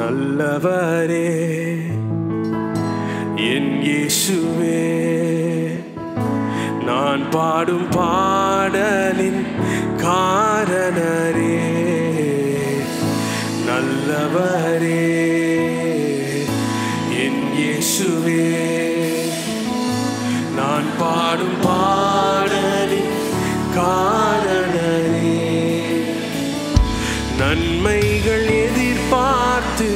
நல்லவரே என் இயேசுவே, நான் பாடும் பாடலின் காரணரே. நல்லவரே என் இயேசுவே, நான் பாடும் பாடலின் காரணரே. நன்மைகள் எதிர்பார்த்து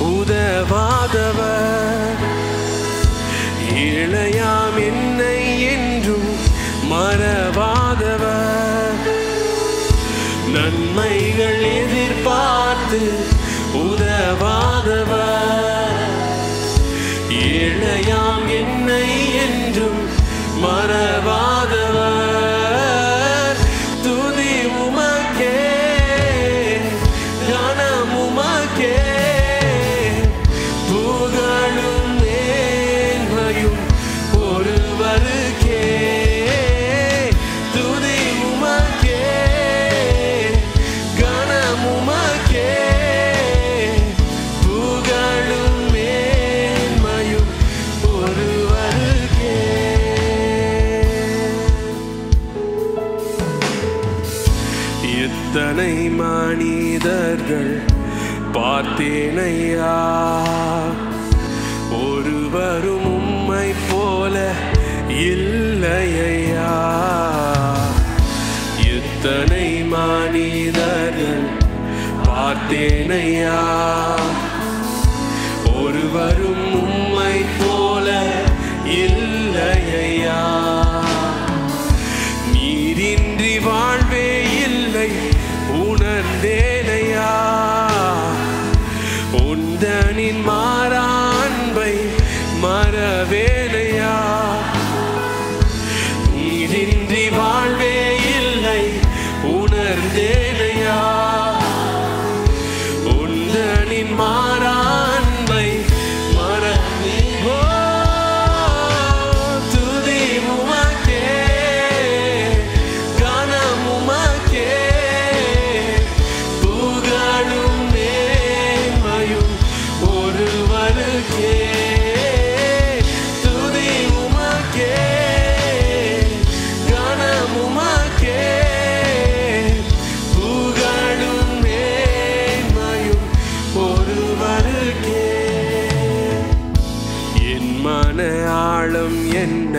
உதவாதவர், ஏழையாம் என்னை என்றும் மறவாதவர். நன்மைகள் எதிர்பார்த்து உதவாதவர், ஏழையாம் என்னை என்றும் மறவாதவர். துதி உமக்கே, கனம் உமக்கே, புகழும் மேன்மையும் ஒருவருக்கே. துதி உமக்கே, கனம் உமக்கே, புகழும் மேன்மையும் ஒருவருக்கே. எத்தனை மனிதர்கள் பார்த்தேனையா, ஒருவரும் உம்மை போல இல்லையா. எத்தனை மனிதர்கள் பார்த்தேனையா, ஒருவரும் உம்மை போல இல்லையா. நீரின்றி வாழ்வே இல்லை உணர்ந்தேனையா, உந்தனின் மாறா அன்பை மறவேனையா. நீரின்றி வாழ்வே இல்லை உணர்ந்தேனையா, உந்தனின் மாறா அன்பை மறவே. துதி உமக்கே, கனம் உமக்கே, புகழும் மேன்மையும் ஒருவருக்கே. துதி உமக்கே, கனம் உமக்கே, புகழும் மேன்மையும் ஒருவருக்கே. என் மன ஆழம் என்ன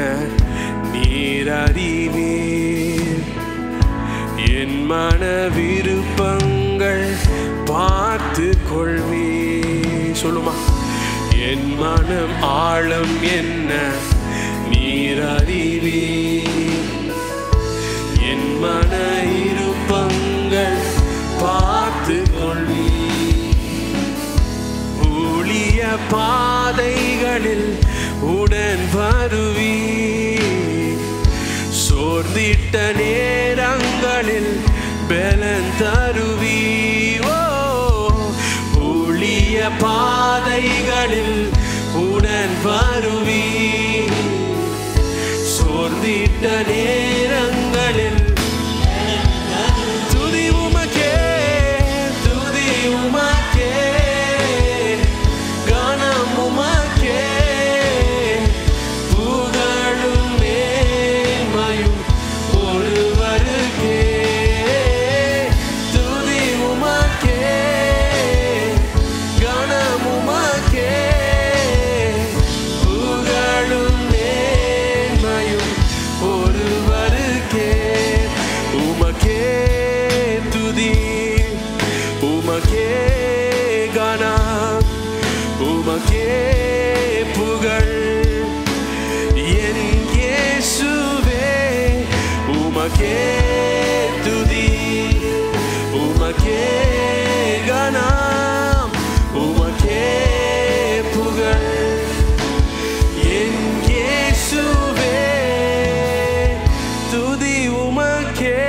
நீர் அறிவீர், என் மன விருப்பங்கள் பார்த்து கொள்வீர். சொல்லுமா, என் மனம் ஆழம் என்ன நீர் அறிவீர், என் மன விருப்பங்கள் பார்த்து கொள்வீர். ஊழிய பாதைகளில் உடன் வருவீர், சோர்ந்திட்ட நேரங்களில் பலன் தருவீர். ஊழிய பாதைகளில் உடன் வருவீர், சோர்ந்திட்ட நேரங்களில். துதி உமக்கே, துதி உமக்கே, கனம் உமக்கே, புகழும் மேன்மையும் ஒருவருக்கே. துதி உமக்கே, கனம் உமக்கே, புகழும் மேன்மையும் ஒருவருக்கே. உமக்கே துதி, உமக்கே கனம், உமக்கே புகழ். என் இயேசுவே, உமக்கே துதி, உமக்கே கனம், உமக்கே புகழ். என் இயேசுவே, துதி உமக்கே.